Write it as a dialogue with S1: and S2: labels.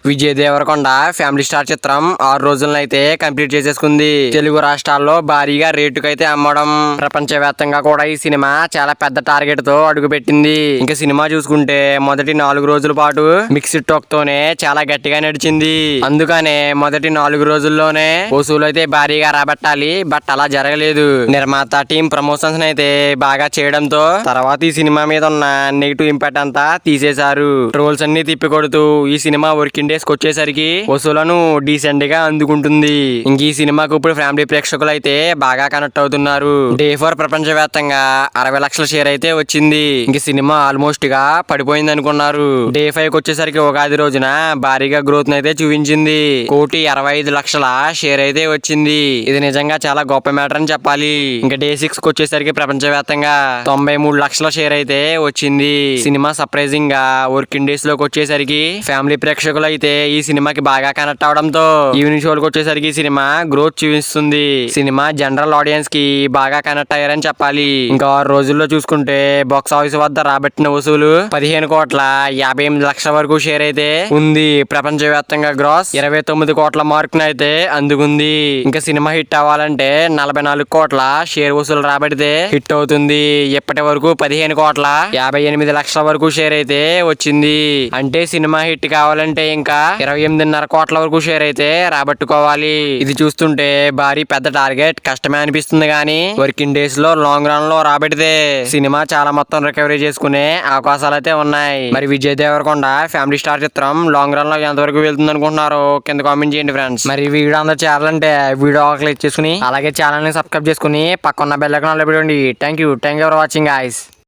S1: Vijay Devarakonda family star చిత్రం 6 రోజులను అయితే కంప్లీట్ చేసేసుకుంది. తెలుగు రాష్ట్రాల్లో భారీగా రేటుకైతే అమ్మడం, ప్రపంచవ్యాప్తంగా కూడా ఈ సినిమా చాలా పెద్ద టార్గెట్ తో అడుగుపెట్టింది. ఇంకా సినిమా చూసుకుంటే మొదటి 4 రోజుల పాటు మిక్స్డ్ టాక్ తోనే చాలా గట్టిగా నడిచింది. అందుకనే మొదటి 4 రోజుల్లోనే వసూలు అయితే భారీగా రాబట్టాలి, బట్ అలా జరగలేదు. నిర్మాత టీం ప్రమోషన్స్ అయితే బాగా చేయడంతో తర్వాత ఈ సినిమా మీద ఉన్న నెగిటివ్ ఇంపాక్ట్ అంతా తీసేశారు. ట్రోల్స్ అన్ని తిప్పికొడుతూ ఈ సినిమా వర్కింగ్ డేస్ కి వచ్చేసరికి వసూలను డీసెంట్ గా అందుకుంటుంది. ఇంక ఈ సినిమాకు ఇప్పుడు ఫ్యామిలీ ప్రేక్షకులు అయితే బాగా కనెక్ట్ అవుతున్నారు. డే 4 ప్రపంచవ్యాప్తంగా 60 లక్షల షేర్ అయితే వచ్చింది. ఇంక సినిమా ఆల్మోస్ట్ గా పడిపోయింది అనుకున్నారు. డే 5 కి వచ్చేసరికి ఉగాది రోజున భారీగా గ్రోత్ అయితే చూపించింది. 1,65,00,000 షేర్ అయితే వచ్చింది. ఇది నిజంగా చాలా గొప్ప మ్యాటర్ అని చెప్పాలి. ఇంకా డే 6 కి వచ్చేసరికి ప్రపంచవ్యాప్తంగా 93 లక్షల షేర్ అయితే వచ్చింది. సినిమా సర్ప్రైజింగ్ గా వర్కింగ్ డేస్ లోకి వచ్చేసరికి ఫ్యామిలీ ప్రేక్షకులు అయితే ఈ సినిమాకి బాగా కనెక్ట్ అవడంతో ఈవినింగ్ షోలకు వచ్చేసరికి ఈ సినిమా గ్రోత్ చూపిస్తుంది. సినిమా జనరల్ ఆడియన్స్ కి బాగా కనెక్ట్ అయ్యారని చెప్పాలి. ఇంకా 6 రోజుల్లో చూసుకుంటే బాక్స్ ఆఫీస్ వద్ద రాబట్టిన వసూలు 15,58,00,000 వరకు షేర్ అయితే ఉంది. ప్రపంచవ్యాప్తంగా గ్రాస్ 29 కోట్ల మార్కును అయితే అందుకుంది. ఇంకా సినిమా హిట్ అవ్వాలంటే 44 కోట్ల షేర్ వసూలు రాబడితే హిట్ అవుతుంది. ఇప్పటి వరకు 15,58,00,000 వరకు షేర్ అయితే వచ్చింది. అంటే సినిమా హిట్ కావాలంటే ఇంకా 28.5 కోట్ల వరకు షేర్ అయితే రాబట్టుకోవాలి. ఇది చూస్తుంటే భారీ పెద్ద టార్గెట్ కష్టమే అనిపిస్తుంది కానీ వర్కింగ్ డేస్ లో లాంగ్ రన్ లో రాబడితే సినిమా చాలా మొత్తం రికవరీ చేసుకునే అవకాశాలు అయితే ఉన్నాయి. మరి విజయ్ దేవరకొండ ఫ్యామిలీ స్టార్ చిత్రం లాంగ్ రన్ లో ఎంతవరకు వెళ్తుంది అనుకుంటున్నారో కింద కామెంట్ చేయండి ఫ్రెండ్స్. మరి వీడియో అందరూ చేయాలంటే వీడియో క్లిక్ చేసుకుని అలాగే ఛానల్ ని సబ్స్క్రైబ్ చేసుకుని పక్కన బెల్ ఐకాన్ లో పెట్టుకోండి. Thank you for watching guys.